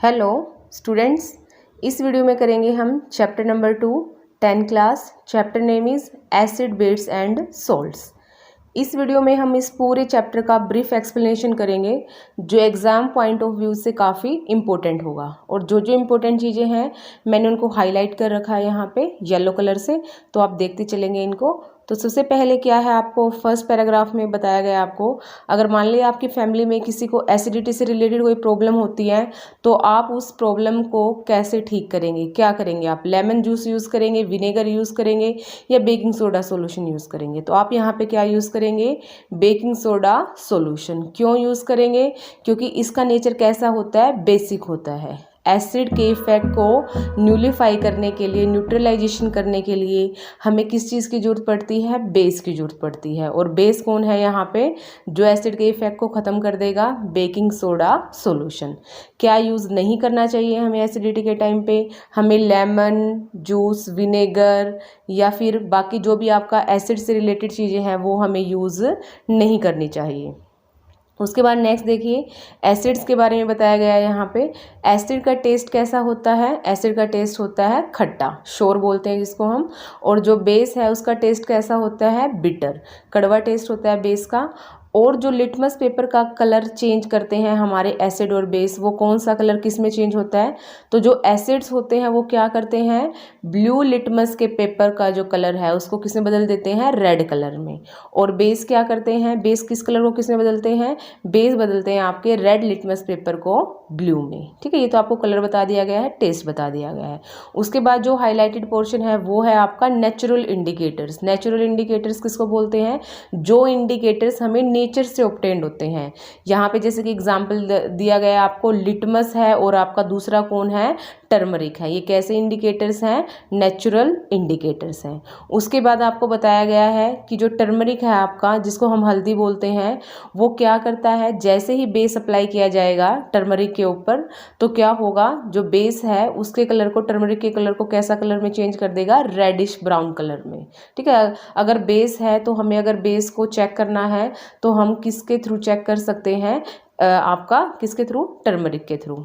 Hello students, इस video में करेंगे हम chapter number 2 10 class. Chapter name is acid base and salts. इस वीडियो में हम इस पूरे चैप्टर का ब्रीफ एक्सप्लेनेशन करेंगे जो एग्ज़ाम पॉइंट ऑफ व्यू से काफ़ी इम्पोर्टेंट होगा। और जो जो इम्पोर्टेंट चीज़ें हैं मैंने उनको हाईलाइट कर रखा है यहाँ पे येलो कलर से, तो आप देखते चलेंगे इनको। तो सबसे पहले क्या है, आपको फर्स्ट पैराग्राफ में बताया गया आपको, अगर मान लिया आपकी फैमिली में किसी को एसिडिटी से रिलेटेड कोई प्रॉब्लम होती है तो आप उस प्रॉब्लम को कैसे ठीक करेंगे, क्या करेंगे। आप लेमन जूस यूज़ करेंगे, विनेगर यूज़ करेंगे या बेकिंग सोडा सॉल्यूशन यूज़ करेंगे। तो आप यहाँ पे क्या यूज़ करेंगे, बेकिंग सोडा सॉल्यूशन। क्यों यूज़ करेंगे, क्योंकि इसका नेचर कैसा होता है, बेसिक होता है। एसिड के इफेक्ट को न्यूलिफाई करने के लिए, न्यूट्रलाइजेशन करने के लिए हमें किस चीज़ की ज़रूरत पड़ती है, बेस की ज़रूरत पड़ती है। और बेस कौन है यहाँ पे जो एसिड के इफेक्ट को ख़त्म कर देगा, बेकिंग सोडा सॉल्यूशन। क्या यूज़ नहीं करना चाहिए हमें एसिडिटी के टाइम पे, हमें लेमन जूस, विनेगर या फिर बाकी जो भी आपका एसिड से रिलेटेड चीज़ें हैं वो हमें यूज़ नहीं करनी चाहिए। उसके बाद नेक्स्ट देखिए, एसिड्स के बारे में बताया गया है यहाँ पे। एसिड का टेस्ट कैसा होता है, एसिड का टेस्ट होता है खट्टा, शोर बोलते हैं जिसको हम। और जो बेस है उसका टेस्ट कैसा होता है, बिटर, कड़वा टेस्ट होता है बेस का। और जो लिटमस पेपर का कलर चेंज करते हैं हमारे एसिड और बेस, वो कौन सा कलर किस में चेंज होता है, तो जो एसिड्स होते हैं वो क्या करते हैं, ब्लू लिटमस के पेपर का जो कलर है उसको किस में बदल देते हैं, रेड कलर में। और बेस क्या करते हैं, बेस किस कलर को किस में बदलते हैं, बेस बदलते हैं आपके रेड लिटमस पेपर को ब्लू में। ठीक है, ये तो आपको कलर बता दिया गया है, टेस्ट बता दिया गया है। उसके बाद जो हाईलाइटेड पोर्शन है वो है आपका नेचुरल इंडिकेटर्स। नेचुरल इंडिकेटर्स किसको बोलते हैं, जो इंडिकेटर्स हमें नेचर से ऑब्टेन्ड होते हैं। यहाँ पे जैसे कि एग्जांपल दिया गया है आपको, लिटमस है और आपका दूसरा कौन है, टर्मरिक है। ये कैसे इंडिकेटर्स हैं, नेचुरल इंडिकेटर्स हैं। उसके बाद आपको बताया गया है कि जो टर्मरिक है आपका, जिसको हम हल्दी बोलते हैं, वो क्या करता है, जैसे ही बेस अप्लाई किया जाएगा टर्मरिक के ऊपर तो क्या होगा, जो बेस है उसके कलर को, टर्मरिक के कलर को कैसा कलर में चेंज कर देगा, रेडिश ब्राउन कलर में। ठीक है, अगर बेस है तो हमें अगर बेस को चेक करना है तो हम किसके थ्रू चेक कर सकते हैं, आपका किसके थ्रू, टर्मरिक के थ्रू।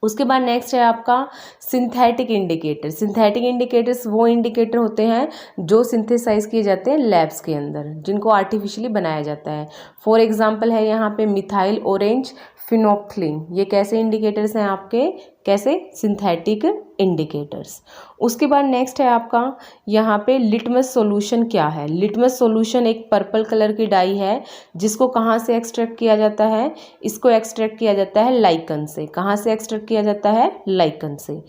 उसके बाद नेक्स्ट है आपका सिंथेटिक इंडिकेटर। सिंथेटिक इंडिकेटर्स वो इंडिकेटर होते हैं जो सिंथेसाइज किए जाते हैं लैब्स के अंदर, जिनको आर्टिफिशियली बनाया जाता है। फॉर एग्जांपल है यहाँ पे मिथाइल ऑरेंज फिनोप्थलीन। ये कैसे इंडिकेटर्स हैं आपके, कैसे, सिंथेटिक इंडिकेटर्स। उसके बाद नेक्स्ट है आपका यहाँ पे लिटमस सॉल्यूशन। क्या है लिटमस सॉल्यूशन, एक पर्पल कलर की डाई है जिसको कहाँ से एक्सट्रैक्ट किया जाता है, इसको एक्सट्रैक्ट किया जाता है लाइकन से। कहाँ से एक्सट्रैक्ट किया जाता है, लाइकन से।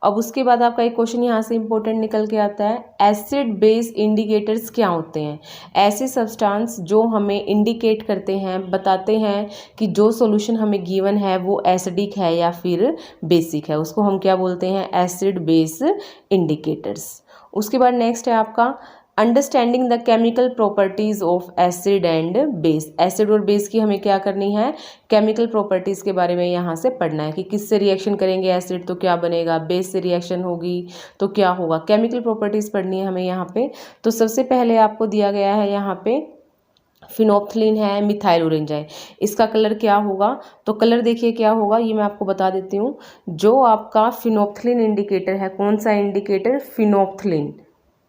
अब उसके बाद आपका एक क्वेश्चन यहाँ से इंपॉर्टेंट निकल के आता है, एसिड बेस इंडिकेटर्स क्या होते हैं। ऐसे सब्सटेंस जो हमें इंडिकेट करते हैं, बताते हैं कि जो सॉल्यूशन हमें गिवन है वो एसिडिक है या फिर बेसिक है, उसको हम क्या बोलते हैं, एसिड बेस इंडिकेटर्स। उसके बाद नेक्स्ट है आपका understanding the chemical properties of acid and base. Acid और बेस की हमें क्या करनी है, केमिकल प्रॉपर्टीज के बारे में यहाँ से पढ़ना है कि किससे रिएक्शन करेंगे एसिड तो क्या बनेगा, बेस से रिएक्शन होगी तो क्या होगा, केमिकल प्रॉपर्टीज पढ़नी है हमें यहाँ पे। तो सबसे पहले आपको दिया गया है यहाँ पे फिनोप्थलीन है, मिथाइल ऑरेंज है, इसका कलर क्या होगा, तो कलर देखिए क्या होगा, ये मैं आपको बता देती हूँ। जो आपका फिनोप्थलीन इंडिकेटर है, कौन सा इंडिकेटर, फिनोप्थलीन,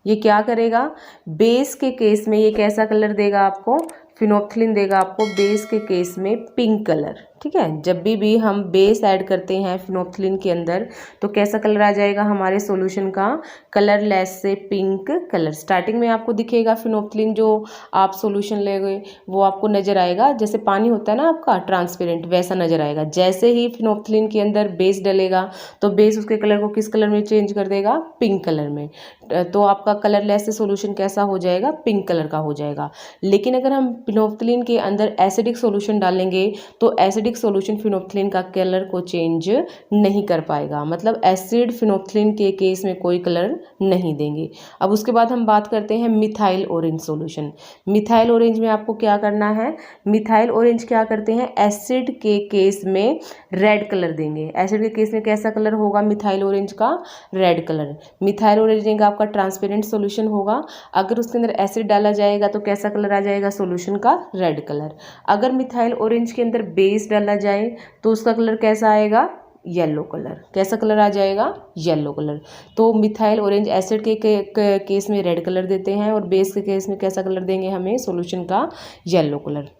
ये क्या करेगा, बेस के केस में ये कैसा कलर देगा आपको, फिनोप्थलीन देगा आपको बेस के केस में पिंक कलर। ठीक है, जब भी हम बेस ऐड करते हैं फिनोप्थलीन के अंदर तो कैसा कलर आ जाएगा हमारे सॉल्यूशन का, कलरलेस से पिंक कलर। स्टार्टिंग में आपको दिखेगा फिनोप्थलीन, जो आप सॉल्यूशन लेंगे वो आपको नज़र आएगा जैसे पानी होता है ना आपका ट्रांसपेरेंट, वैसा नज़र आएगा। जैसे ही फिनोप्थलीन के अंदर बेस डलेगा तो बेस उसके कलर को किस कलर में चेंज कर देगा, पिंक कलर में। तो आपका कलरलेस से सॉल्यूशन कैसा हो जाएगा, पिंक कलर का हो जाएगा। लेकिन अगर हम फिनोप्थलीन के अंदर एसिडिक सॉल्यूशन डालेंगे तो एसिडिक सॉल्यूशन फिनोप्थलीन का कलर को चेंज नहीं कर पाएगा, मतलब एसिड फिनोप्थलीन के केस में कोई कलर नहीं देंगे। अब उसके बाद हम बात करते हैं methyl orange solution. Methyl orange में आपको क्या करना है, मिथाइल ऑरेंज क्या करते हैं, एसिड के केस में रेड कलर देंगे। एसिड के केस में कैसा कलर होगा मिथाइल ऑरेंज का, रेड कलर। मिथाइल ऑरेंज का आपका ट्रांसपेरेंट सॉल्यूशन होगा, अगर उसके अंदर एसिड डाला जाएगा तो कैसा कलर आ जाएगा सॉल्यूशन का, रेड कलर। अगर मिथाइल ऑरेंज के अंदर बेस डाला जाए तो उसका कलर कैसा आएगा, येलो कलर। कैसा कलर आ जाएगा? Yellow colour. तो मिथाइल ऑरेंज एसिड के केस में रेड कलर देते हैं और बेस के केस में कैसा कलर देंगे हमें सॉल्यूशन का? Yellow colour.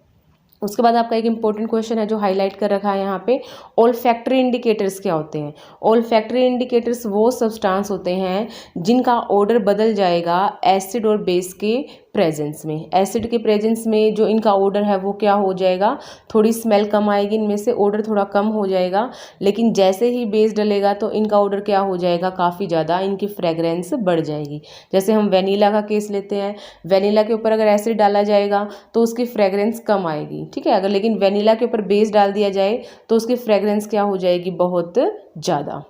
उसके बाद आपका एक इंपॉर्टेंट क्वेश्चन है जो हाईलाइट कर रखा है यहाँ पे, ओल्फैक्टरी इंडिकेटर्स क्या होते हैं? ओल्फैक्टरी इंडिकेटर्स वो सब्सटेंस होते हैं जिनका ऑर्डर बदल जाएगा एसिड और बेस के प्रेजेंस में। एसिड के प्रेजेंस में जो इनका ऑर्डर है वो क्या हो जाएगा? थोड़ी स्मेल कम आएगी, इनमें से ऑर्डर थोड़ा कम हो जाएगा, लेकिन जैसे ही बेस डलेगा तो इनका ऑर्डर क्या हो जाएगा? काफ़ी ज़्यादा, इनकी फ्रेगरेंस बढ़ जाएगी। जैसे हम वेनीला का केस लेते हैं, वेनीला के ऊपर अगर एसिड डाला जाएगा तो उसकी फ्रेगरेंस कम आएगी, ठीक है। अगर लेकिन वेनीला के ऊपर बेस डाल दिया जाए तो उसकी फ्रेगरेंस क्या हो जाएगी? बहुत ज़्यादा।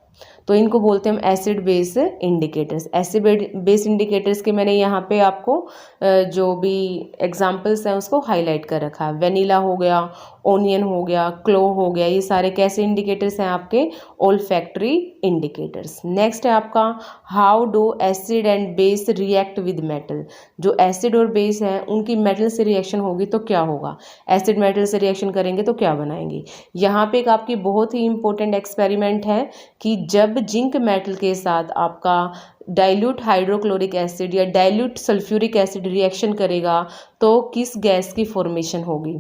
तो इनको बोलते हैं हम acid base indicators. Acid base indicators के मैंने यहाँ पे आपको जो भी एग्जांपल्स हैं उसको हाईलाइट कर रखा है। वेनीला हो गया, ओनियन हो गया, क्लो हो गया, ये सारे कैसे इंडिकेटर्स हैं? आपके ओल्फैक्टरी इंडिकेटर्स। नेक्स्ट है आपका how do acid and base react with metal. जो एसिड और बेस हैं उनकी मेटल से रिएक्शन होगी तो क्या होगा? एसिड मेटल से रिएक्शन करेंगे तो क्या बनाएंगे? यहाँ पे एक आपकी बहुत ही इंपॉर्टेंट एक्सपेरिमेंट है कि जब जिंक मेटल के साथ आपका डाइल्यूट हाइड्रोक्लोरिक एसिड या डाइल्यूट सल्फ्यूरिक एसिड रिएक्शन करेगा तो किस गैस की फॉर्मेशन होगी?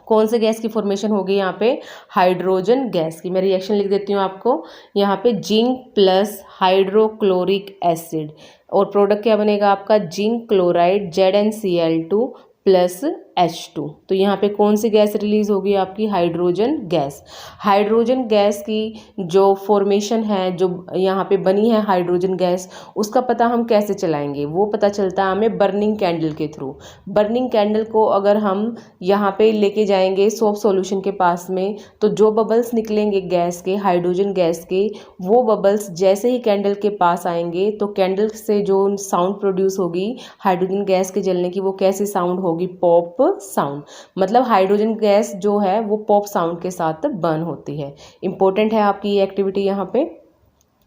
कौन से गैस की फॉर्मेशन होगी? यहाँ पे हाइड्रोजन गैस की। मैं रिएक्शन लिख देती हूँ आपको यहाँ पे, जिंक प्लस हाइड्रोक्लोरिक एसिड और प्रोडक्ट क्या बनेगा आपका? Zinc chloride ZnCl2 plus H2। तो यहाँ पे कौन सी गैस रिलीज होगी? आपकी हाइड्रोजन गैस। हाइड्रोजन गैस की जो फॉर्मेशन है, जो यहाँ पे बनी है हाइड्रोजन गैस, उसका पता हम कैसे चलाएंगे? वो पता चलता है हमें बर्निंग कैंडल के थ्रू। बर्निंग कैंडल को अगर हम यहाँ पे लेके जाएंगे सोप सॉल्यूशन के पास में तो जो बबल्स निकलेंगे गैस के, हाइड्रोजन गैस के, वो बबल्स जैसे ही कैंडल के पास आएंगे तो कैंडल से जो साउंड प्रोड्यूस होगी हाइड्रोजन गैस के जलने की, वो कैसी साउंड होगी? Pop sound. मतलब हाइड्रोजन गैस जो है वो पॉप साउंड के साथ बर्न होती है। इंपॉर्टेंट है आपकी ये एक्टिविटी यहाँ पे।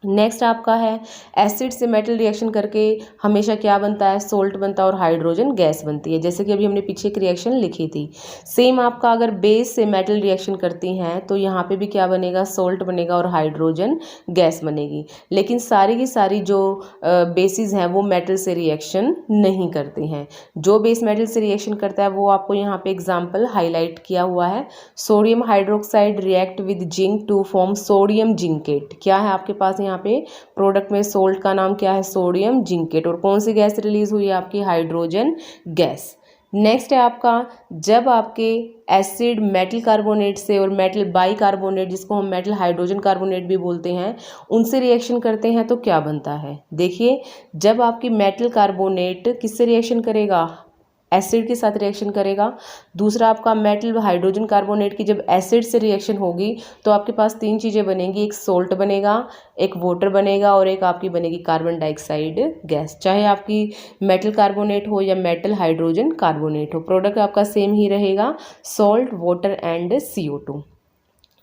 नेक्स्ट आपका है एसिड से मेटल रिएक्शन करके हमेशा क्या बनता है? सोल्ट बनता है और हाइड्रोजन गैस बनती है, जैसे कि अभी हमने पीछे एक रिएक्शन लिखी थी। सेम आपका अगर बेस से मेटल रिएक्शन करती हैं तो यहाँ पे भी क्या बनेगा? सोल्ट बनेगा और हाइड्रोजन गैस बनेगी। लेकिन सारी की सारी जो बेसिस हैं वो मेटल से रिएक्शन नहीं करती हैं। जो बेस मेटल से रिएक्शन करता है वो आपको यहाँ पे एग्जाम्पल हाईलाइट किया हुआ है। Sodium hydroxide react with zinc to form sodium zincate. क्या है आपके पास यहाँ पे प्रोडक्ट में? सोल्ट का नाम क्या है? Sodium zincate. और कौन सी गैस रिलीज हुई है? आपकी हाइड्रोजन गैस। नेक्स्ट है आपका, जब आपके एसिड मेटल कार्बोनेट से और मेटल बाइकार्बोनेट, जिसको हम मेटल हाइड्रोजन कार्बोनेट भी बोलते हैं, उनसे रिएक्शन करते हैं तो क्या बनता है? देखिए, जब आपकी मेटल कार्बोनेट किससे रिएक्शन करेगा? एसिड के साथ रिएक्शन करेगा। दूसरा आपका मेटल हाइड्रोजन कार्बोनेट की जब एसिड से रिएक्शन होगी तो आपके पास तीन चीज़ें बनेंगी, एक सोल्ट बनेगा, एक वाटर बनेगा और एक आपकी बनेगी कार्बन डाइऑक्साइड गैस। चाहे आपकी मेटल कार्बोनेट हो या मेटल हाइड्रोजन कार्बोनेट हो, प्रोडक्ट आपका सेम ही रहेगा, सोल्ट, वाटर एंड CO2।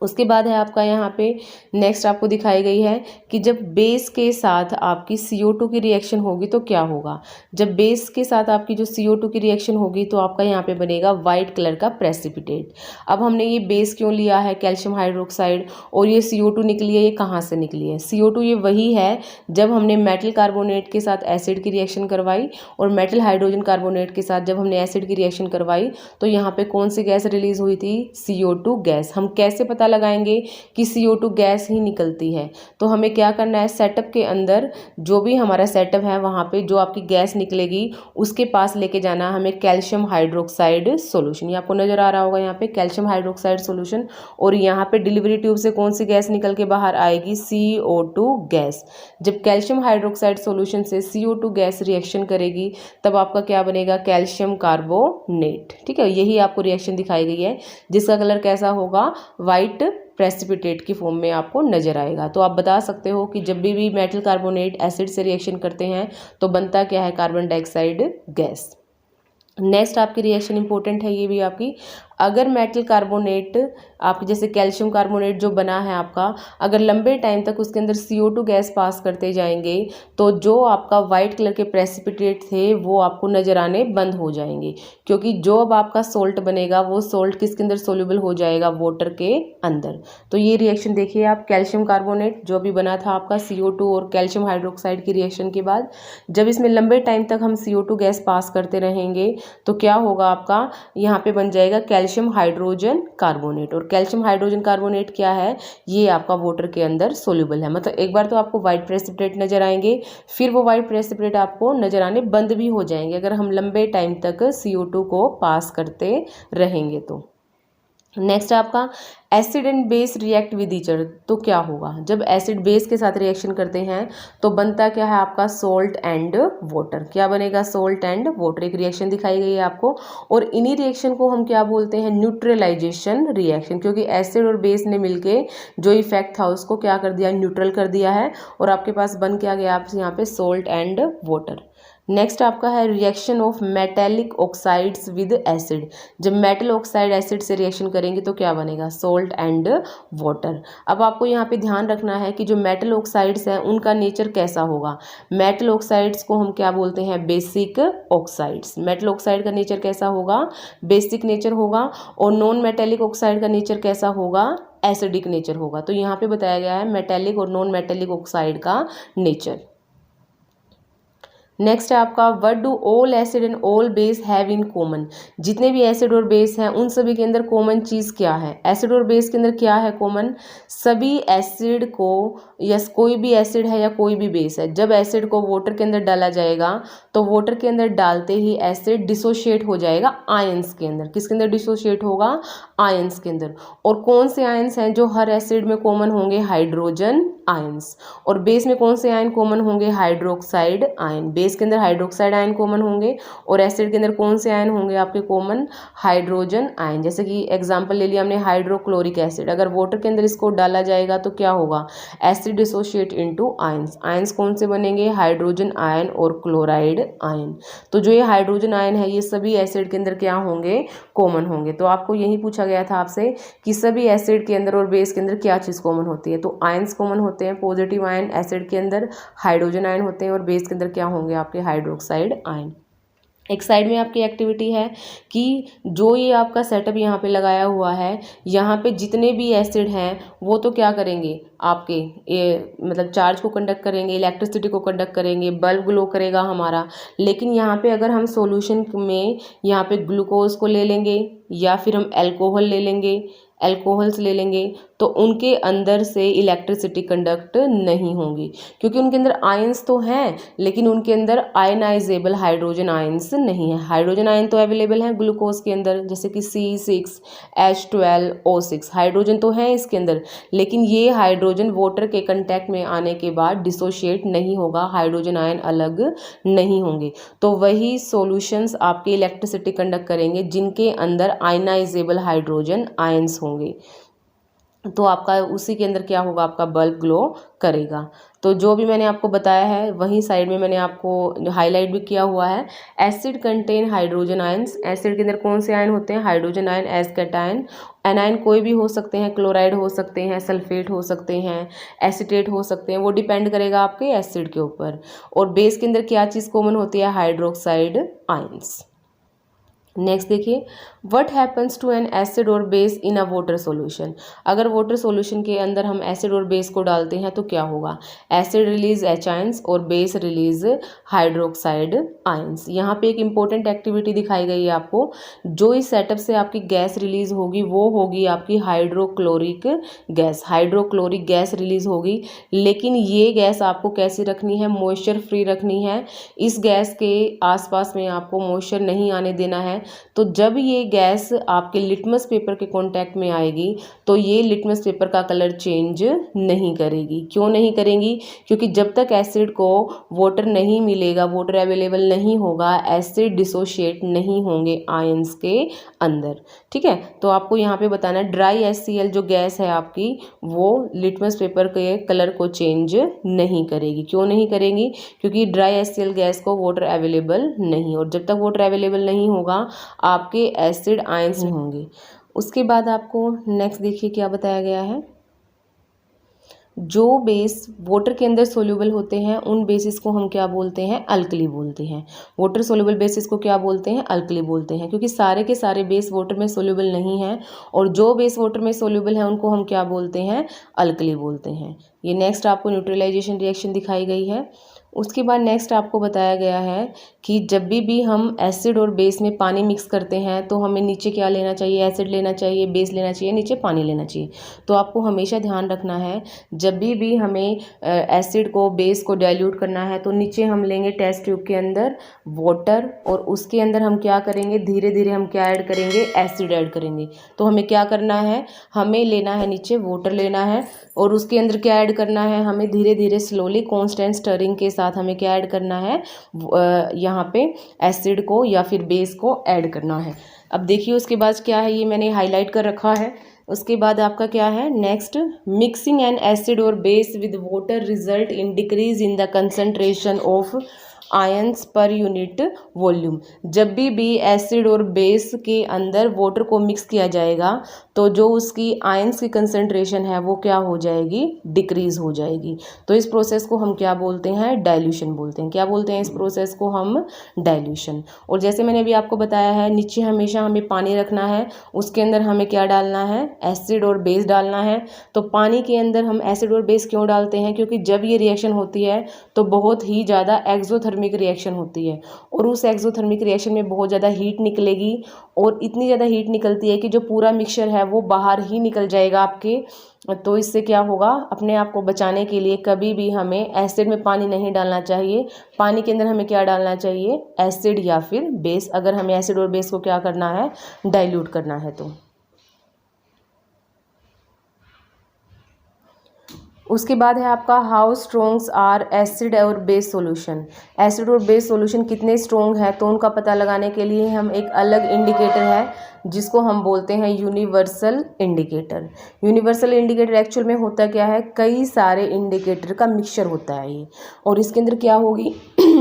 उसके बाद है आपका यहाँ पे नेक्स्ट आपको दिखाई गई है कि जब बेस के साथ आपकी CO2 की रिएक्शन होगी तो क्या होगा? जब बेस के साथ आपकी जो CO2 की रिएक्शन होगी तो आपका यहाँ पे बनेगा वाइट कलर का प्रेसिपिटेट। अब हमने ये बेस क्यों लिया है? कैल्शियम हाइड्रोक्साइड, और ये CO2 निकली है, ये कहाँ से निकली है? CO2 ये वही है जब हमने मेटल कार्बोनेट के साथ एसिड की रिएक्शन करवाई और मेटल हाइड्रोजन कार्बोनेट के साथ जब हमने एसिड की रिएक्शन करवाई तो यहाँ पे कौन सी गैस रिलीज हुई थी? CO2 gas. हम कैसे पता लगाएंगे कि CO2 गैस ही निकलती है? तो हमें क्या करना है, सेटअप के अंदर जो भी हमारा सेटअप है वहाँ पे जो आपकी गैस निकलेगी उसके पास लेके जाना हमें कैल्शियम हाइड्रोक्साइड सॉल्यूशन। ये आपको नजर आ रहा होगा यहाँ पे कैल्शियम हाइड्रोक्साइड सॉल्यूशन, और यहाँ पे डिलीवरी ट्यूब से कौन सी गैस निकल के बाहर आएगी? CO2 gas. जब कैल्शियम हाइड्रोक्साइड सॉल्यूशन से CO2 गैस रिएक्शन करेगी तब आपका क्या बनेगा? Calcium carbonate. ठीक है, यही आपको रिएक्शन दिखाई गई है जिसका कलर कैसा होगा? वाइट प्रेसिपिटेट की फॉर्म में आपको नजर आएगा। तो आप बता सकते हो कि जब भी मेटल कार्बोनेट एसिड से रिएक्शन करते हैं तो बनता क्या है? Carbon dioxide gas. नेक्स्ट आपकी रिएक्शन इंपॉर्टेंट है, ये भी आपकी अगर मेटल कार्बोनेट आपके जैसे कैल्शियम कार्बोनेट जो बना है आपका, अगर लंबे टाइम तक उसके अंदर CO2 गैस पास करते जाएंगे तो जो आपका वाइट कलर के प्रेसिपिटेट थे वो आपको नजर आने बंद हो जाएंगे, क्योंकि जो अब आपका सोल्ट बनेगा वो सोल्ट किसके अंदर सोल्यूबल हो जाएगा, वाटर के अंदर। तो ये रिएक्शन देखिए आप, कैल्शियम कार्बोनेट जो भी बना था आपका CO2 और कैल्शियम हाइड्रोक्साइड की रिएक्शन के बाद जब इसमें लंबे टाइम तक हम CO2 गैस पास करते रहेंगे तो क्या होगा आपका, यहाँ पे बन जाएगा कैल्शियम हाइड्रोजन कार्बोनेट। और कैल्शियम हाइड्रोजन कार्बोनेट क्या है, ये आपका वाटर के अंदर सोल्यूबल है। मतलब एक बार तो आपको वाइट प्रेसिपिटेट नजर आएंगे, फिर वो वाइट प्रेसिपिटेट आपको नजर आने बंद भी हो जाएंगे अगर हम लंबे टाइम तक CO2 को पास करते रहेंगे तो। नेक्स्ट आपका acid and base react with each other. तो क्या होगा, जब एसिड बेस के साथ रिएक्शन करते हैं तो बनता क्या है आपका, सोल्ट एंड वाटर। क्या बनेगा, सोल्ट एंड वाटर। एक रिएक्शन दिखाई गई है आपको, और इन्हीं रिएक्शन को हम क्या बोलते हैं, न्यूट्रलाइजेशन रिएक्शन, क्योंकि एसिड और बेस ने मिलके जो इफेक्ट था उसको क्या कर दिया, न्यूट्रल कर दिया है, और आपके पास बन क्या गया आप यहाँ पे, सोल्ट एंड वाटर। नेक्स्ट आपका है reaction of metallic oxides with acid. जब मेटल ऑक्साइड एसिड से रिएक्शन करेंगे तो क्या बनेगा, सोल्ट एंड वाटर। अब आपको यहाँ पे ध्यान रखना है कि जो मेटल ऑक्साइड्स हैं उनका नेचर कैसा होगा। मेटल ऑक्साइड्स को हम क्या बोलते हैं, बेसिक ऑक्साइड्स। मेटल ऑक्साइड का नेचर कैसा होगा, बेसिक नेचर होगा, और नॉन मेटेलिक ऑक्साइड का नेचर कैसा होगा, एसिडिक नेचर होगा। तो यहाँ पे बताया गया है मेटेलिक और नॉन मेटेलिक ऑक्साइड का नेचर। नेक्स्ट है आपका, what do all acid and all base have in common. जितने भी एसिड और बेस हैं उन सभी के अंदर कॉमन चीज़ क्या है, एसिड और बेस के अंदर क्या है कॉमन, सभी एसिड को, या कोई भी एसिड है या कोई भी बेस है, जब एसिड को वाटर के अंदर डाला जाएगा तो वाटर के अंदर डालते ही एसिड डिसोशिएट हो जाएगा आयंस के अंदर। किसके अंदर डिसोशिएट होगा, आयंस के अंदर। और कौन से आयंस हैं जो हर एसिड में कॉमन होंगे, हाइड्रोजन आयंस। और बेस में कौन से आयन कॉमन होंगे, हाइड्रोक्साइड आयन। बेस के अंदर हाइड्रोक्साइड आयन कॉमन होंगे, और एसिड के अंदर कौन से आयन होंगे आपके कॉमन, हाइड्रोजन आयन। जैसे कि एग्जांपल ले लिया हमने हाइड्रोक्लोरिक एसिड, अगर वाटर के अंदर इसको डाला जाएगा तो क्या होगा, acid dissociate into ions. Ions कौन से बनेंगे, हाइड्रोजन आयन और क्लोराइड आयन। तो जो ये हाइड्रोजन आयन है ये सभी एसिड के अंदर क्या होंगे, कॉमन होंगे। तो आपको यही पूछा गया था आपसे कि सभी एसिड के अंदर और बेस के अंदर क्या चीज़ कॉमन होती है। तो आयंस कॉमन होते हैं, पॉजिटिव आयन एसिड के अंदर, हाइड्रोजन आयन होते हैं, और बेस के अंदर क्या होंगे आपके, हाइड्रोक्साइड आयन। एक साइड में आपकी एक्टिविटी है कि जो ये आपका सेटअप यहाँ पे लगाया हुआ है, यहाँ पे जितने भी एसिड हैं वो तो क्या करेंगे आपके, ये मतलब चार्ज को कंडक्ट करेंगे, इलेक्ट्रिसिटी को कंडक्ट करेंगे, बल्ब ग्लो करेगा हमारा। लेकिन यहाँ पे अगर हम सॉल्यूशन में यहाँ पे ग्लूकोज को ले लेंगे या फिर हम अल्कोहल ले लेंगे, अल्कोहल्स ले लेंगे, तो उनके अंदर से इलेक्ट्रिसिटी कंडक्ट नहीं होगी, क्योंकि उनके अंदर आयंस तो हैं लेकिन उनके अंदर आयनाइजेबल हाइड्रोजन आयंस नहीं है। हाइड्रोजन आयन तो अवेलेबल हैं ग्लूकोज के अंदर, जैसे कि C6H12O6 हाइड्रोजन तो है इसके अंदर, लेकिन ये हाइड्रोजन वाटर के कंटेक्ट में आने के बाद डिसोशिएट नहीं होगा, हाइड्रोजन आयन अलग नहीं होंगे। तो वही सॉल्यूशंस आपके इलेक्ट्रिसिटी कंडक्ट करेंगे जिनके अंदर आयनाइजेबल हाइड्रोजन आयंस होंगे। तो आपका उसी के अंदर क्या होगा, आपका बल्ब ग्लो करेगा। तो जो भी मैंने आपको बताया है वहीं साइड में मैंने आपको हाईलाइट भी किया हुआ है। Acid contain hydrogen ions. Acid के अंदर कौन से आयन होते हैं, hydrogen ion as cation. Anion कोई भी हो सकते हैं, क्लोराइड हो सकते हैं, सल्फेट हो सकते हैं, एसीटेट हो सकते हैं, वो डिपेंड करेगा आपके एसिड के ऊपर। और बेस के अंदर क्या चीज़ कॉमन होती है, हाइड्रोक्साइड आयंस। नेक्स्ट देखिए, what happens to an acid और base in a water solution. अगर वाटर सॉल्यूशन के अंदर हम एसिड और बेस को डालते हैं तो क्या होगा, एसिड रिलीज H आयंस और बेस रिलीज हाइड्रोक्साइड आयंस। यहाँ पे एक इंपॉर्टेंट एक्टिविटी दिखाई गई है आपको, जो इस सेटअप से आपकी गैस रिलीज होगी वो होगी आपकी hydrochloric gas. Hydrochloric gas release होगी, लेकिन ये गैस आपको कैसी रखनी है, मॉइस्चर फ्री रखनी है। इस गैस के आसपास में आपको मॉइस्चर नहीं आने देना है। तो जब ये गैस आपके लिटमस पेपर के कांटेक्ट में आएगी तो ये लिटमस पेपर का कलर चेंज नहीं करेगी। क्यों नहीं करेंगी, क्योंकि जब तक एसिड को वाटर नहीं मिलेगा, वाटर अवेलेबल नहीं होगा, एसिड डिसोशिएट नहीं होंगे आयंस के अंदर। ठीक है, तो आपको यहाँ पे बताना है ड्राई HCl जो गैस है आपकी वो लिटमस पेपर के कलर को चेंज नहीं करेगी। क्यों नहीं करेगी, क्योंकि ड्राई HCl गैस को वाटर अवेलेबल नहीं, और जब तक वाटर अवेलेबल नहीं होगा आपके एसिड आयंस होंगे। उसके बाद आपको नेक्स्ट देखिए क्या बताया गया है, जो बेस वाटर के अंदर सोल्यूबल होते हैं उन बेसिस को हम क्या बोलते हैं, अल्कली बोलते हैं। वाटर सोल्यूबल बेसिस को क्या बोलते हैं, अल्कली बोलते हैं, क्योंकि सारे के सारे बेस वाटर में सोल्यूबल नहीं हैं और जो बेस वाटर में सोल्यूबल है उनको हम क्या बोलते हैं, अल्कली बोलते हैं। ये नेक्स्ट आपको न्यूट्रलाइजेशन रिएक्शन दिखाई गई है। उसके बाद नेक्स्ट आपको बताया गया है कि जब भी हम एसिड और बेस में पानी मिक्स करते हैं तो हमें नीचे क्या लेना चाहिए, एसिड लेना चाहिए, बेस लेना चाहिए, नीचे पानी लेना चाहिए। तो आपको हमेशा ध्यान रखना है जब भी हमें एसिड को बेस को डाइल्यूट करना है तो नीचे हम लेंगे टेस्ट ट्यूब के अंदर वाटर और उसके अंदर हम क्या करेंगे, धीरे धीरे हम क्या ऐड करेंगे, एसिड ऐड करेंगे। तो हमें क्या करना है, हमें लेना है नीचे वाटर लेना है और उसके अंदर क्या ऐड करना है, हमें धीरे धीरे स्लोली कॉन्स्टेंट स्टरिंग के साथ हमें क्या ऐड करना है, यहाँ पे एसिड को या फिर बेस को ऐड करना है। अब देखिए उसके बाद क्या है, ये मैंने हाईलाइट कर रखा है। उसके बाद आपका क्या है नेक्स्ट, मिक्सिंग एन एसिड और base with water result in decrease in the concentration of ions per unit volume. जब भी एसिड और बेस के अंदर वाटर को मिक्स किया जाएगा तो जो उसकी आयंस की कंसंट्रेशन है वो क्या हो जाएगी, डिक्रीज हो जाएगी। तो इस प्रोसेस को हम क्या बोलते हैं, डाइल्यूशन बोलते हैं। क्या बोलते हैं इस प्रोसेस को हम, डाइल्यूशन। और जैसे मैंने अभी आपको बताया है, नीचे हमेशा हमें पानी रखना है, उसके अंदर हमें क्या डालना है, एसिड और बेस डालना है। तो पानी के अंदर हम एसिड और बेस क्यों डालते हैं, क्योंकि जब ये रिएक्शन होती है तो बहुत ही ज़्यादा एक्सोथर्मिक रिएक्शन होती है और उस एक्सोथर्मिक रिएक्शन में बहुत ज़्यादा हीट निकलेगी और इतनी ज़्यादा हीट निकलती है कि जो पूरा मिक्सचर है वो बाहर ही निकल जाएगा आपके। तो इससे क्या होगा, अपने आप को बचाने के लिए कभी भी हमें एसिड में पानी नहीं डालना चाहिए। पानी के अंदर हमें क्या डालना चाहिए, एसिड या फिर बेस, अगर हमें एसिड और बेस को क्या करना है, डाइल्यूट करना है। तो उसके बाद है आपका हाउ स्ट्रोंग्स आर एसिड और बेस सॉल्यूशन। एसिड और बेस सॉल्यूशन कितने स्ट्रोंग है तो उनका पता लगाने के लिए हम एक अलग इंडिकेटर है जिसको हम बोलते हैं universal indicator. Universal indicator actual में होता क्या है, कई सारे इंडिकेटर का मिक्सचर होता है ये, और इसके अंदर क्या होगी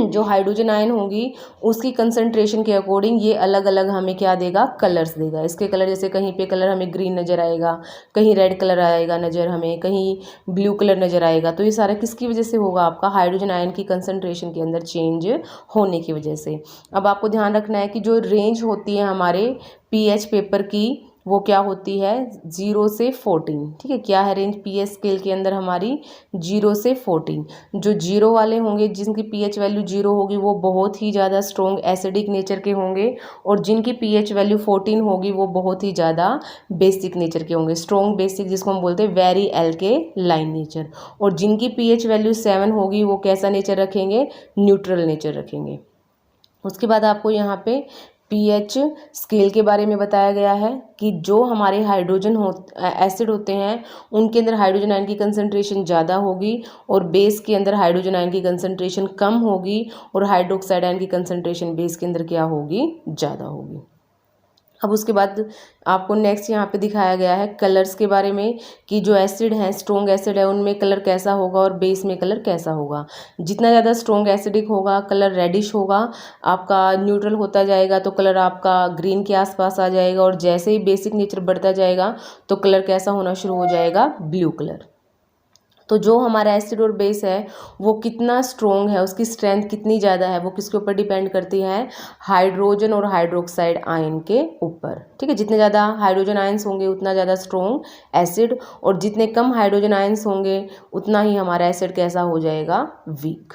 जो हाइड्रोजन आयन होगी उसकी कंसंट्रेशन के अकॉर्डिंग ये अलग अलग हमें क्या देगा, कलर्स देगा। इसके कलर जैसे कहीं पे कलर हमें ग्रीन नज़र आएगा, कहीं रेड कलर आएगा नज़र हमें, कहीं ब्लू कलर नज़र आएगा। तो ये सारा किसकी वजह से होगा, आपका हाइड्रोजन आयन की कंसंट्रेशन के अंदर चेंज होने की वजह से। अब आपको ध्यान रखना है कि जो रेंज होती है हमारे पीएच पेपर की वो क्या होती है, 0 से 14। ठीक है, क्या है रेंज पीएच स्केल के अंदर हमारी 0 से 14। जो 0 वाले होंगे, जिनकी पीएच वैल्यू 0 होगी वो बहुत ही ज़्यादा स्ट्रॉन्ग एसिडिक नेचर के होंगे, और जिनकी पीएच वैल्यू 14 होगी वो बहुत ही ज़्यादा बेसिक नेचर के होंगे, स्ट्रॉन्ग बेसिक, जिसको हम बोलते हैं वेरी एल्केलाइन नेचर। और जिनकी पीएच वैल्यू 7 होगी वो कैसा नेचर रखेंगे, न्यूट्रल नेचर रखेंगे। उसके बाद आपको यहाँ पे पीएच स्केल के बारे में बताया गया है कि जो हमारे हाइड्रोजन एसिड होते हैं उनके अंदर हाइड्रोजन आयन की कंसंट्रेशन ज़्यादा होगी और बेस के अंदर हाइड्रोजन आयन की कंसंट्रेशन कम होगी, और हाइड्रोक्साइड आयन की कंसंट्रेशन बेस के अंदर क्या होगी, ज़्यादा होगी। अब उसके बाद आपको नेक्स्ट यहाँ पे दिखाया गया है कलर्स के बारे में कि जो एसिड हैं, स्ट्रॉन्ग एसिड है, उनमें कलर कैसा होगा और बेस में कलर कैसा होगा। जितना ज़्यादा स्ट्रॉन्ग एसिडिक होगा कलर रेडिश होगा, आपका न्यूट्रल होता जाएगा तो कलर आपका ग्रीन के आसपास आ जाएगा, और जैसे ही बेसिक नेचर बढ़ता जाएगा तो कलर कैसा होना शुरू हो जाएगा, ब्लू कलर। तो जो हमारा एसिड और बेस है वो कितना स्ट्रॉन्ग है, उसकी स्ट्रेंथ कितनी ज़्यादा है, वो किसके ऊपर डिपेंड करती है, हाइड्रोजन और हाइड्रोक्साइड आयन के ऊपर। ठीक है, जितने ज़्यादा हाइड्रोजन आयंस होंगे उतना ज़्यादा स्ट्रॉन्ग एसिड, और जितने कम हाइड्रोजन आयंस होंगे उतना ही हमारा एसिड कैसा हो जाएगा, वीक।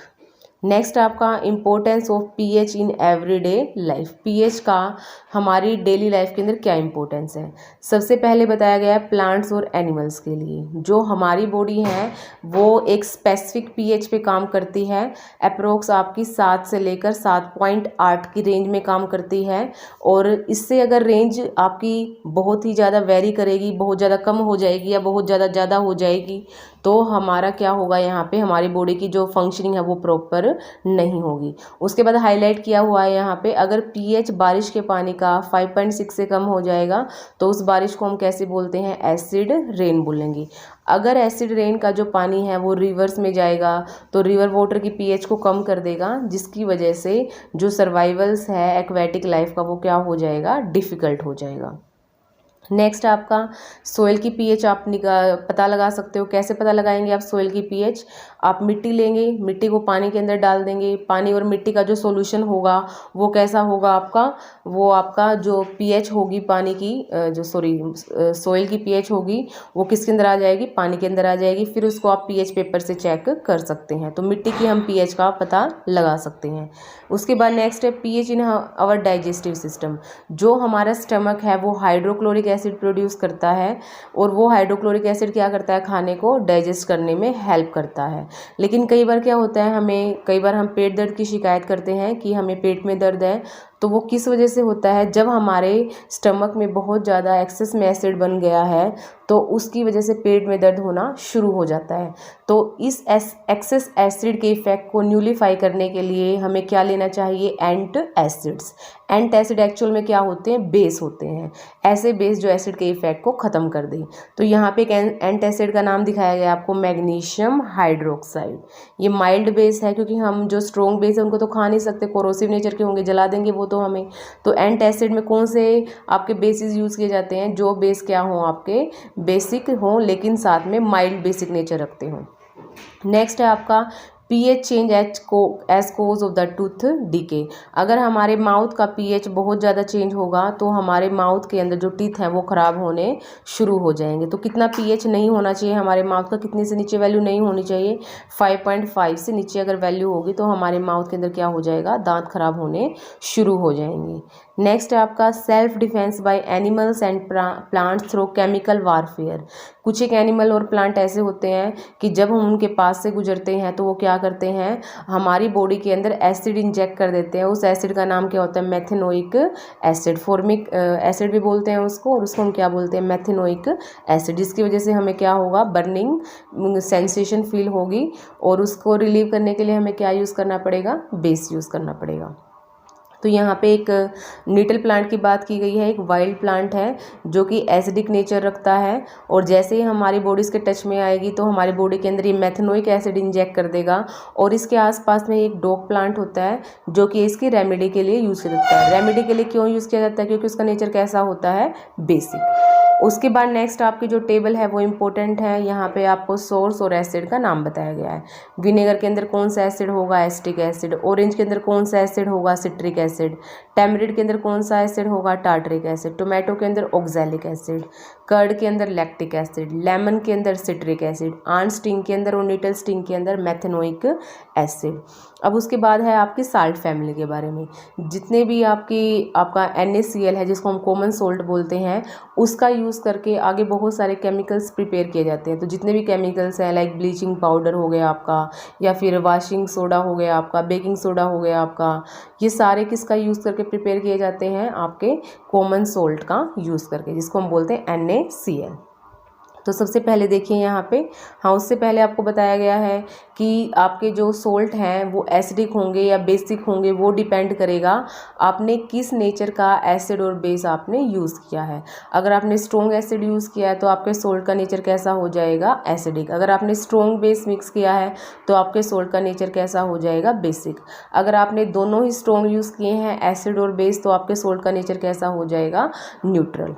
नेक्स्ट आपका importance of pH in everyday life. PH का हमारी डेली लाइफ के अंदर क्या इम्पोर्टेंस है। सबसे पहले बताया गया है प्लांट्स और एनिमल्स के लिए। जो हमारी बॉडी है वो एक स्पेसिफिक पीएच पे काम करती है, अप्रोक्स आपकी 7 से लेकर 7.8 की रेंज में काम करती है, और इससे अगर रेंज आपकी बहुत ही ज़्यादा वेरी करेगी, बहुत ज़्यादा कम हो जाएगी या बहुत ज़्यादा हो जाएगी तो हमारा क्या होगा, यहाँ पे हमारी बॉडी की जो फंक्शनिंग है वो प्रॉपर नहीं होगी। उसके बाद हाईलाइट किया हुआ है यहाँ पे, अगर पीएच बारिश के पानी का 5.6 से कम हो जाएगा तो उस बारिश को हम कैसे बोलते हैं, एसिड रेन बोलेंगे। अगर एसिड रेन का जो पानी है वो रिवर्स में जाएगा तो रिवर वाटर की पीएच को कम कर देगा, जिसकी वजह से जो सर्वाइवल्स है एक्वेटिक लाइफ का वो क्या हो जाएगा, डिफ़िकल्ट हो जाएगा। नेक्स्ट आपका सोइल की पीएच आप पता लगा सकते हो। कैसे पता लगाएंगे आप सोइल की पीएच, आप मिट्टी लेंगे, मिट्टी को पानी के अंदर डाल देंगे, पानी और मिट्टी का जो सॉल्यूशन होगा वो कैसा होगा आपका, वो आपका जो पीएच होगी पानी की सोइल की पीएच होगी वो किसके अंदर आ जाएगी, पानी के अंदर आ जाएगी। फिर उसको आप पीएच पेपर से चेक कर सकते हैं, तो मिट्टी की हम पीएच का पता लगा सकते हैं। उसके बाद नेक्स्ट है pH in our digestive system. जो हमारा स्टमक है वो हाइड्रोक्लोरिक एसिड प्रोड्यूस करता है और वो हाइड्रोक्लोरिक एसिड क्या करता है, खाने को डाइजेस्ट करने में हेल्प करता है। लेकिन कई बार क्या होता है, कई बार हम पेट दर्द की शिकायत करते हैं कि हमें पेट में दर्द है, तो वो किस वजह से होता है, जब हमारे स्टमक में बहुत ज़्यादा एक्सेस में एसिड बन गया है तो उसकी वजह से पेट में दर्द होना शुरू हो जाता है। तो इस एक्सेस एसिड के इफेक्ट को न्यूलिफाई करने के लिए हमें क्या लेना चाहिए, एंट एसिड्स। एंट एसिड एक्चुअल में क्या होते हैं, बेस होते हैं, ऐसे बेस जो एसिड के इफेक्ट को ख़त्म कर दें। तो यहाँ पे एक एंट एसिड का नाम दिखाया गया आपको, मैग्नीशियम हाइड्रोक्साइड। ये माइल्ड बेस है क्योंकि हम जो स्ट्रॉन्ग बेस है उनको तो खा नहीं सकते, कोरोसिव नेचर के होंगे, जला देंगे वो तो हमें। तो एंट एसिड में कौन से आपके बेसिस यूज़ किए जाते हैं, जो बेस क्या हों, आपके बेसिक हों लेकिन साथ में माइल्ड बेसिक नेचर रखते हों। नेक्स्ट है आपका pH change as cause of the tooth decay. अगर हमारे माउथ का पीएच बहुत ज़्यादा चेंज होगा तो हमारे माउथ के अंदर जो टीथ हैं वो ख़राब होने शुरू हो जाएंगे। तो कितना पीएच नहीं होना चाहिए हमारे माउथ का, कितने से नीचे वैल्यू नहीं होनी चाहिए, 5.5 से नीचे अगर वैल्यू होगी तो हमारे माउथ के अंदर क्या हो जाएगा, दांत खराब होने शुरू हो जाएंगे। नेक्स्ट है आपका self defence by animals and plants through chemical warfare. कुछ एक एनिमल और प्लांट ऐसे होते हैं कि जब हम उनके पास से गुजरते हैं तो वो क्या करते हैं, हमारी बॉडी के अंदर एसिड इंजेक्ट कर देते हैं। उस एसिड का नाम क्या होता है, मेथेनोइक एसिड, फॉर्मिक एसिड भी बोलते हैं उसको, और उसको हम क्या बोलते हैं, मेथेनोइक एसिड, जिसकी वजह से हमें क्या होगा, बर्निंग सेंसेशन फील होगी। और उसको रिलीव करने के लिए हमें क्या यूज़ करना पड़ेगा, बेस यूज़ करना पड़ेगा। तो यहाँ पे एक नीटल प्लांट की बात की गई है, एक वाइल्ड प्लांट है जो कि एसिडिक नेचर रखता है, और जैसे ही हमारी बॉडी इसके टच में आएगी तो हमारी बॉडी के अंदर ये मेथेनोइक एसिड इंजेक्ट कर देगा। और इसके आसपास में एक डॉग प्लांट होता है जो कि इसकी रेमेडी के लिए यूज़ किया जाता है। रेमेडी के लिए क्यों यूज़ किया जाता है, क्योंकि उसका नेचर कैसा होता है, बेसिक। उसके बाद नेक्स्ट आपकी जो टेबल है वो इम्पोर्टेंट है। यहाँ पे आपको सोर्स और एसिड का नाम बताया गया है। विनेगर के अंदर कौन सा एसिड होगा, एसिटिक एसिड। ऑरेंज के अंदर कौन सा एसिड होगा, सिट्रिक एसिड। टैमरिड के अंदर कौन सा एसिड होगा, टार्टरिक एसिड। टोमेटो के अंदर ऑक्सैलिक एसिड। कर्ड के अंदर लैक्टिक एसिड। लेमन के अंदर सिट्रिक एसिड। आंट स्टिंग के अंदर और नीटल स्टिंग के अंदर मेथेनोइक एसिड। अब उसके बाद है आपकी साल्ट फैमिली के बारे में। जितने भी आपका NaCl है जिसको हम कॉमन सोल्ट बोलते हैं, उसका यूज़ करके आगे बहुत सारे केमिकल्स प्रिपेयर किए जाते हैं। तो जितने भी केमिकल्स हैं, लाइक ब्लीचिंग पाउडर हो गया आपका, या फिर वॉशिंग सोडा हो गया आपका, बेकिंग सोडा हो गया आपका, ये सारे किसका यूज़ करके प्रिपेयर किए जाते हैं, आपके कॉमन सोल्ट का यूज़ करके, जिसको हम बोलते हैं NaCl। तो सबसे पहले देखिए यहाँ पे, हाँ उससे पहले आपको बताया गया है कि आपके जो सोल्ट हैं वो एसिडिक होंगे या बेसिक होंगे, वो डिपेंड करेगा आपने किस नेचर का एसिड और बेस आपने यूज़ किया है। अगर आपने स्ट्रॉन्ग एसिड यूज़ किया है तो आपके सोल्ट का नेचर कैसा हो जाएगा, एसिडिक। अगर आपने स्ट्रॉन्ग बेस मिक्स किया है तो आपके सोल्ट का नेचर कैसा हो जाएगा, बेसिक। अगर आपने दोनों ही स्ट्रॉन्ग यूज़ किए हैं, एसिड और बेस, तो आपके सोल्ट का नेचर कैसा हो जाएगा, न्यूट्रल।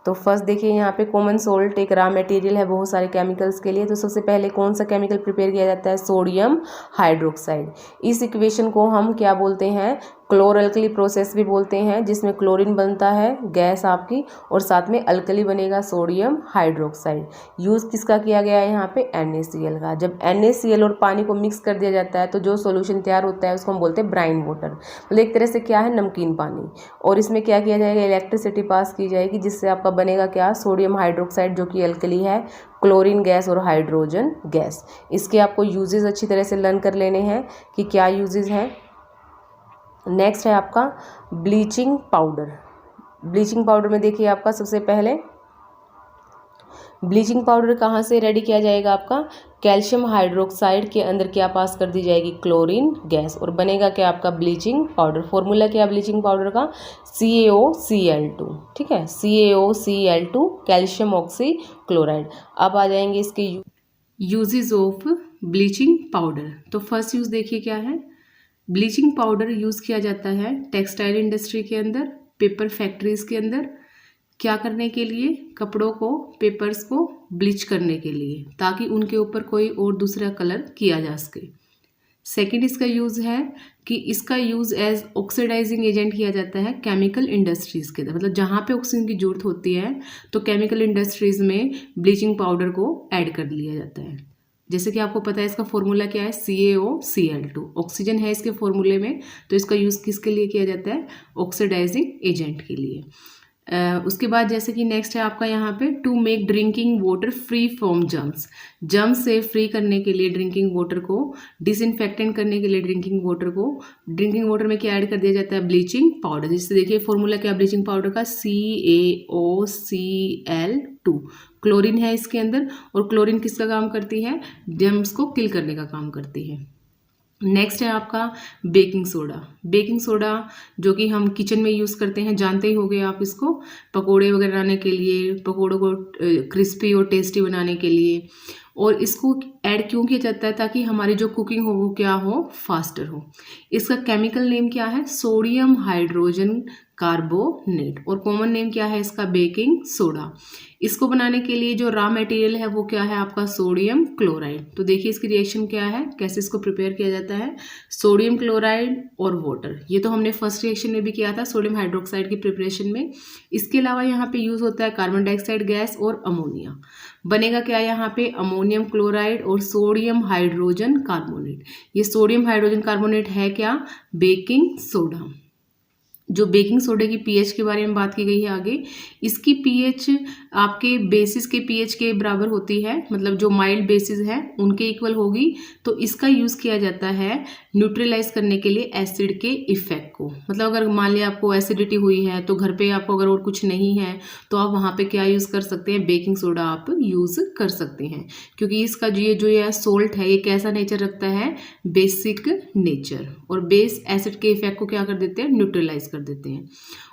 तो फर्स्ट देखिए यहाँ पे कॉमन सोल्ट एक रॉ मटेरियल है बहुत सारे केमिकल्स के लिए। तो सबसे पहले कौन सा केमिकल प्रिपेयर किया जाता है, सोडियम हाइड्रोक्साइड। इस इक्वेशन को हम क्या बोलते हैं, क्लोरअल्कली प्रोसेस भी बोलते हैं, जिसमें क्लोरीन बनता है गैस आपकी, और साथ में अल्कली बनेगा सोडियम हाइड्रोक्साइड। यूज़ किसका किया गया है यहाँ पे, NaCl का। जब NaCl और पानी को मिक्स कर दिया जाता है तो जो सॉल्यूशन तैयार होता है उसको हम बोलते हैं ब्राइन वाटर। मतलब एक तरह से क्या है, नमकीन पानी। और इसमें क्या किया जाएगा, इलेक्ट्रिसिटी पास की जाएगी, जिससे आपका बनेगा क्या, सोडियम हाइड्रोक्साइड जो कि अल्कली है, क्लोरीन गैस और हाइड्रोजन गैस। इसके आपको यूजेस अच्छी तरह से लर्न कर लेने हैं कि क्या यूजेस हैं। नेक्स्ट है आपका ब्लीचिंग पाउडर। ब्लीचिंग पाउडर में देखिए आपका सबसे पहले ब्लीचिंग पाउडर कहाँ से रेडी किया जाएगा आपका, कैल्शियम हाइड्रोक्साइड के अंदर क्या पास कर दी जाएगी, क्लोरीन गैस, और बनेगा क्या आपका ब्लीचिंग पाउडर। फॉर्मूला क्या ब्लीचिंग पाउडर का, CaOCl2, ठीक है, CaOCl2 कैल्शियम ऑक्सी क्लोराइड। अब आ जाएंगे इसके यूजेस ऑफ ब्लीचिंग पाउडर। तो फर्स्ट यूज़ देखिए क्या है, ब्लीचिंग पाउडर यूज़ किया जाता है टेक्सटाइल इंडस्ट्री के अंदर, पेपर फैक्ट्रीज़ के अंदर, क्या करने के लिए, कपड़ों को, पेपर्स को ब्लीच करने के लिए, ताकि उनके ऊपर कोई और दूसरा कलर किया जा सके। सेकंड इसका यूज़ है कि इसका यूज़ एज ऑक्सीडाइजिंग एजेंट किया जाता है केमिकल इंडस्ट्रीज़ के अंदर, मतलब जहाँ पे ऑक्सीजन की जरूरत होती है तो केमिकल इंडस्ट्रीज़ में ब्लीचिंग पाउडर को ऐड कर लिया जाता है। जैसे कि आपको पता है इसका फॉर्मूला क्या है, CaOCl2, ऑक्सीजन है इसके फॉर्मूले में, तो इसका यूज़ किसके लिए किया जाता है, ऑक्सीडाइजिंग एजेंट के लिए। उसके बाद जैसे कि नेक्स्ट है आपका यहाँ पे, to make drinking water free from germs से फ्री करने के लिए ड्रिंकिंग वाटर को, डिसइंफेक्टेंट करने के लिए ड्रिंकिंग वाटर में क्या ऐड कर दिया जाता है, ब्लीचिंग पाउडर। जिससे देखिए फॉर्मूला क्या ब्लीचिंग पाउडर का, CaOCl2, क्लोरीन है इसके अंदर, और क्लोरीन किसका काम करती है, जर्म्स को किल करने का काम करती है। नेक्स्ट है आपका बेकिंग सोडा जो कि हम किचन में यूज़ करते हैं, जानते ही होंगे आप इसको, पकोड़े वगैरह बनाने के लिए, पकोड़ों को क्रिस्पी और टेस्टी बनाने के लिए। और इसको ऐड क्यों किया जाता है, ताकि हमारी जो कुकिंग हो वो क्या हो, फास्टर हो। इसका केमिकल नेम क्या है, सोडियम हाइड्रोजन कार्बोनेट, और कॉमन नेम क्या है इसका, बेकिंग सोडा। इसको बनाने के लिए जो रॉ मटेरियल है वो क्या है आपका, सोडियम क्लोराइड। तो देखिए इसकी रिएक्शन क्या है, कैसे इसको प्रिपेयर किया जाता है, सोडियम क्लोराइड और वाटर। ये तो हमने फर्स्ट रिएक्शन में भी किया था सोडियम हाइड्रोक्साइड की प्रिपरेशन में। इसके अलावा यहाँ पे यूज होता है कार्बन डाइऑक्साइड गैस और अमोनिया। बनेगा क्या यहाँ पे, अमोनियम क्लोराइड और सोडियम हाइड्रोजन कार्बोनेट। ये सोडियम हाइड्रोजन कार्बोनेट है क्या, बेकिंग सोडा। जो बेकिंग सोडे की पीएच के बारे में बात की गई है आगे, इसकी पीएच आपके बेसिस के पीएच के बराबर होती है, मतलब जो माइल्ड बेसिस है उनके इक्वल होगी। तो इसका यूज़ किया जाता है न्यूट्रलाइज करने के लिए एसिड के इफेक्ट को। मतलब अगर मान लिया आपको एसिडिटी हुई है तो घर पे आपको अगर और कुछ नहीं है तो आप वहाँ पे क्या यूज़ कर सकते हैं, बेकिंग सोडा आप यूज़ कर सकते हैं, क्योंकि इसका ये सोल्ट है ये कैसा नेचर रखता है, बेसिक नेचर, और बेस एसिड के इफेक्ट को क्या कर देते हैं, न्यूट्रलाइज कर देते हैं।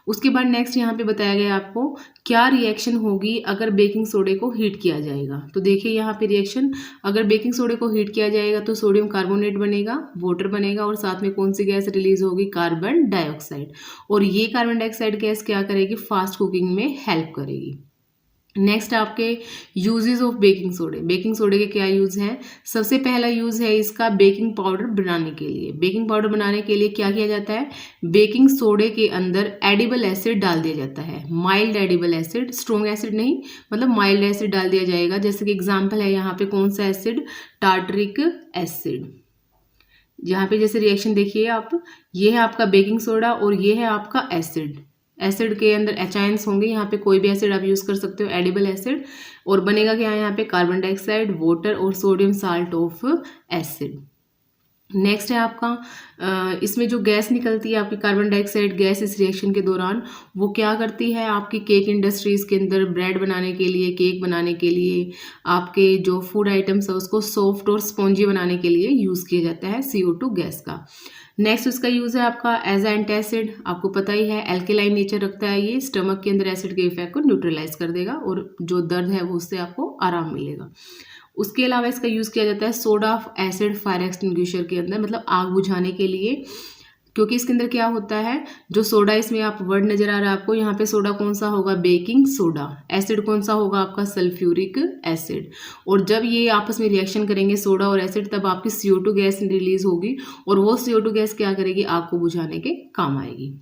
उसके बाद नेक्स्ट यहाँ पे बताया गया आपको क्या रिएक्शन होगी अगर बेकिंग सोडे को हीट किया जाएगा। तो देखिए यहाँ पे रिएक्शन, अगर बेकिंग सोडे को हीट किया जाएगा तो सोडियम कार्बोनेट बनेगा, वाटर बनेगा, और साथ में कौन सी गैस रिलीज होगी, कार्बन डाइऑक्साइड। और ये कार्बन डाइऑक्साइड गैस क्या करेगी, फास्ट कुकिंग में हेल्प करेगी। नेक्स्ट आपके यूजेस ऑफ बेकिंग सोडे के क्या यूज़ हैं। सबसे पहला यूज़ है इसका बेकिंग पाउडर बनाने के लिए। बेकिंग पाउडर बनाने के लिए क्या किया जाता है, बेकिंग सोडे के अंदर एडिबल एसिड डाल दिया जाता है, mild edible acid, strong acid नहीं, मतलब माइल्ड एसिड डाल दिया जाएगा। जैसे कि एग्जाम्पल है यहाँ पे कौन सा एसिड, टार्टरिक एसिड। यहाँ पे जैसे रिएक्शन देखिए आप, ये है आपका बेकिंग सोडा और ये है आपका एसिड। एसिड के अंदर एचाइंस होंगे, यहाँ पे कोई भी एसिड आप यूज़ कर सकते हो, एडिबल एसिड, और बनेगा क्या यहाँ पे, कार्बन डाइऑक्साइड, वाटर और sodium salt of acid. Next है आपका इसमें जो गैस निकलती है आपकी कार्बन डाइऑक्साइड गैस इस रिएक्शन के दौरान, वो क्या करती है आपकी केक इंडस्ट्रीज़ के अंदर ब्रेड बनाने के लिए, केक बनाने के लिए, आपके जो फूड आइटम्स है उसको सॉफ्ट और स्पॉन्जी बनाने के लिए यूज़ किया जाता है CO2 गैस का। नेक्स्ट उसका यूज़ है आपका एज एंटासिड। आपको पता ही है एल्केलाइन नेचर रखता है ये, स्टमक के अंदर एसिड के इफेक्ट को न्यूट्रलाइज कर देगा और जो दर्द है वो उससे आपको आराम मिलेगा। उसके अलावा इसका यूज़ किया जाता है soda of acid fire extinguisher के अंदर, मतलब आग बुझाने के लिए, क्योंकि इसके अंदर क्या होता है, जो सोडा इसमें आप वर्ड नजर आ रहा है आपको, यहाँ पे सोडा कौन सा होगा, बेकिंग सोडा, एसिड कौन सा होगा आपका, सल्फ्यूरिक एसिड। और जब ये आपस में रिएक्शन करेंगे सोडा और एसिड, तब आपकी CO2 गैस रिलीज होगी और वो CO2 गैस क्या करेगी, आग को बुझाने के काम आएगी।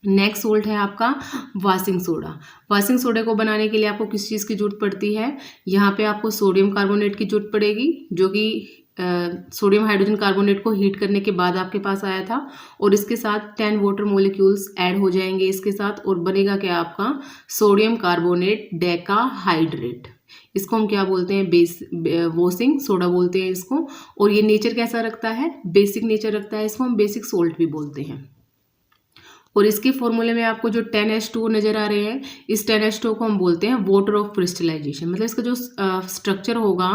नेक्स्ट सोल्ट है आपका वाशिंग सोडा। वाशिंग सोडे को बनाने के लिए आपको किस चीज़ की जरूरत पड़ती है, यहाँ पे आपको सोडियम कार्बोनेट की जरूरत पड़ेगी, जो कि सोडियम हाइड्रोजन कार्बोनेट को हीट करने के बाद आपके पास आया था, और इसके साथ 10 वाटर मोलिक्यूल्स ऐड हो जाएंगे इसके साथ, और बनेगा क्या आपका सोडियम कार्बोनेट डेकाहाइड्रेट। इसको हम क्या बोलते हैं, वॉशिंग सोडा बोलते हैं इसको। और ये नेचर कैसा रखता है, बेसिक नेचर रखता है, इसको हम बेसिक सोल्ट भी बोलते हैं। और इसके फॉर्मूले में आपको जो 10H2O नज़र आ रहे हैं, इस 10H2O को हम बोलते हैं वाटर ऑफ क्रिस्टलाइजेशन। मतलब इसका जो स्ट्रक्चर होगा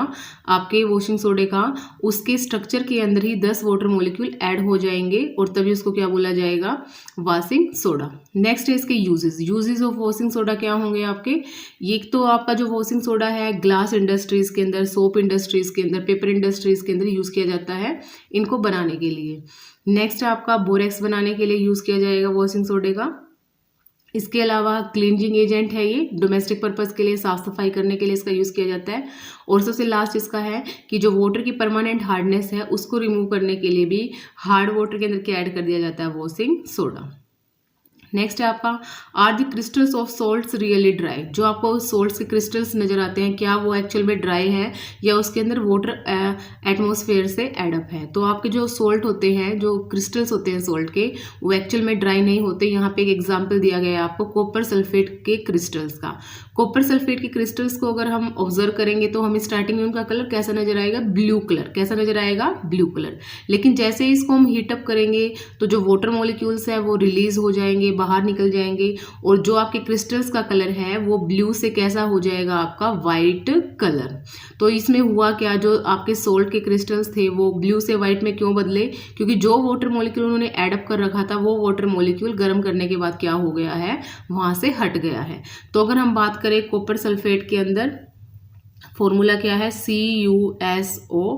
आपके वॉशिंग सोडे का, उसके स्ट्रक्चर के अंदर ही 10 वाटर मॉलिक्यूल ऐड हो जाएंगे और तभी उसको क्या बोला जाएगा, वॉशिंग सोडा। नेक्स्ट है इसके यूजेस ऑफ वॉशिंग सोडा क्या होंगे आपके। ये तो आपका जो वॉशिंग सोडा है ग्लास इंडस्ट्रीज़ के अंदर, सोप इंडस्ट्रीज़ के अंदर, पेपर इंडस्ट्रीज़ के अंदर यूज़ किया जाता है इनको बनाने के लिए। नेक्स्ट आपका बोरेक्स बनाने के लिए यूज़ किया जाएगा वॉशिंग सोडे का। इसके अलावा क्लींजिंग एजेंट है, ये डोमेस्टिक पर्पस के लिए, साफ सफाई करने के लिए इसका यूज़ किया जाता है। और सबसे लास्ट इसका है कि जो वाटर की परमानेंट हार्डनेस है उसको रिमूव करने के लिए भी हार्ड वाटर के अंदर क्या ऐड कर दिया जाता है, वॉशिंग सोडा। नेक्स्ट है आपका are the crystals of salts really dry. जो आपको सॉल्ट्स के क्रिस्टल्स नजर आते हैं, क्या वो एक्चुअल में ड्राई है या उसके अंदर वाटर एटमॉस्फेयर से एडअप है। तो आपके जो सॉल्ट होते हैं, जो क्रिस्टल्स होते हैं सॉल्ट के, वो एक्चुअल में ड्राई नहीं होते। यहाँ पे एक एग्जाम्पल दिया गया है आपको कॉपर सल्फेट के क्रिस्टल्स का। कॉपर सल्फेट के क्रिस्टल्स को अगर हम ऑब्जर्व करेंगे तो हमें स्टार्टिंग में उनका कलर कैसा नजर आएगा, ब्लू कलर। कैसा नजर आएगा, ब्लू कलर। लेकिन जैसे ही इसको हम हीटअप करेंगे तो जो वाटर मॉलिक्यूल्स है वो रिलीज हो जाएंगे, बाहर निकल जाएंगे और जो आपके क्रिस्टल्स का कलर है वो ब्लू से कैसा हो जाएगा, आपका वाइट कलर। तो इसमें हुआ क्या, जो आपके सोल्ट के क्रिस्टल्स थे वो ब्लू से वाइट में क्यों बदले, क्योंकि जो वाटर मॉलिक्यूल उन्होंने एडअप कर रखा था वो वाटर मॉलिक्यूल गर्म करने के बाद क्या हो गया है, वहां से हट गया है। तो अगर हम बात करें कॉपर सल्फेट के अंदर फॉर्मूला क्या है, CuSO4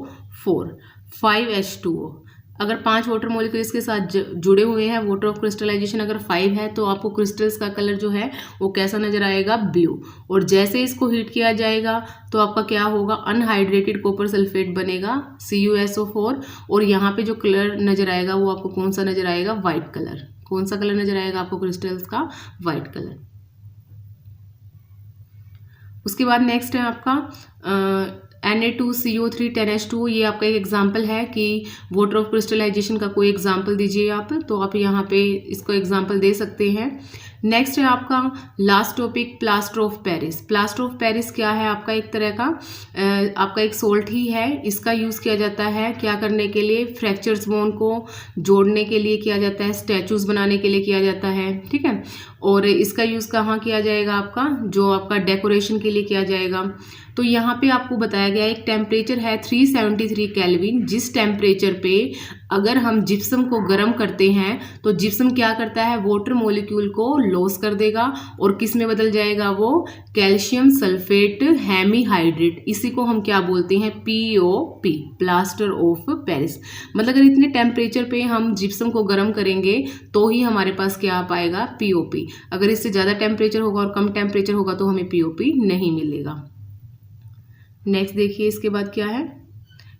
5H2O। अगर 5 वाटर मॉलिक्यूल इसके साथ जुड़े हुए हैं, वाटर ऑफ क्रिस्टलाइजेशन अगर 5 है तो आपको क्रिस्टल्स का कलर जो है वो कैसा नजर आएगा, ब्लू। और जैसे इसको हीट किया जाएगा तो आपका क्या होगा, अनहाइड्रेटेड कॉपर सल्फेट बनेगा CuSO4। और यहाँ पे जो कलर नजर आएगा वो आपको कौन सा नजर आएगा, व्हाइट कलर। कौन सा कलर नजर आएगा आपको क्रिस्टल्स का, व्हाइट कलर। उसके बाद नेक्स्ट है आपका Na2CO3 10H2O। ये आपका एक एग्जाम्पल है कि वाटर ऑफ क्रिस्टलाइजेशन का कोई एग्जाम्पल दीजिए आप, तो आप यहाँ पे इसको एग्जाम्पल दे सकते हैं। नेक्स्ट है आपका last topic, plaster of Paris. Plaster of Paris क्या है, आपका एक तरह का आपका एक सोल्ट ही है। इसका यूज़ किया जाता है क्या करने के लिए, फ्रैक्चर्स बोन को जोड़ने के लिए किया जाता है, स्टैचूज बनाने के लिए किया जाता है, ठीक है। और इसका यूज़ कहाँ किया जाएगा, आपका जो आपका डेकोरेशन के लिए किया जाएगा। तो यहाँ पे आपको बताया गया एक टेम्परेचर है 373 केल्विन। जिस टेम्परेचर पे अगर हम जिप्सम को गर्म करते हैं तो जिप्सम क्या करता है, वाटर मॉलिक्यूल को लॉस कर देगा और किस में बदल जाएगा, वो कैल्शियम सल्फेट हेमीहाइड्रेट। इसी को हम क्या बोलते हैं, POP, प्लास्टर ऑफ पेरिस। मतलब अगर इतने टेम्परेचर पे हम जिप्सम को गर्म करेंगे तो ही हमारे पास क्या आ पाएगा, POP। अगर इससे ज़्यादा टेम्परेचर होगा और कम टेम्परेचर होगा तो हमें POP नहीं मिलेगा। नेक्स्ट देखिए इसके बाद क्या है,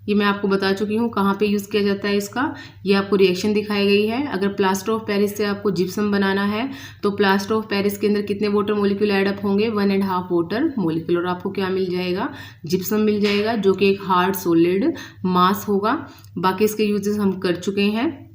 ये मैं आपको बता चुकी हूँ कहाँ पे यूज़ किया जाता है इसका। ये आपको रिएक्शन दिखाई गई है। अगर प्लास्टर ऑफ पेरिस से आपको जिप्सम बनाना है तो प्लास्टर ऑफ पेरिस के अंदर कितने वाटर मॉलिक्यूल ऐड अप होंगे, 1.5 वाटर मॉलिक्यूल। और आपको क्या मिल जाएगा, जिप्सम मिल जाएगा, जो कि एक हार्ड सॉलिड मास होगा। बाकी इसके यूजेस हम कर चुके हैं।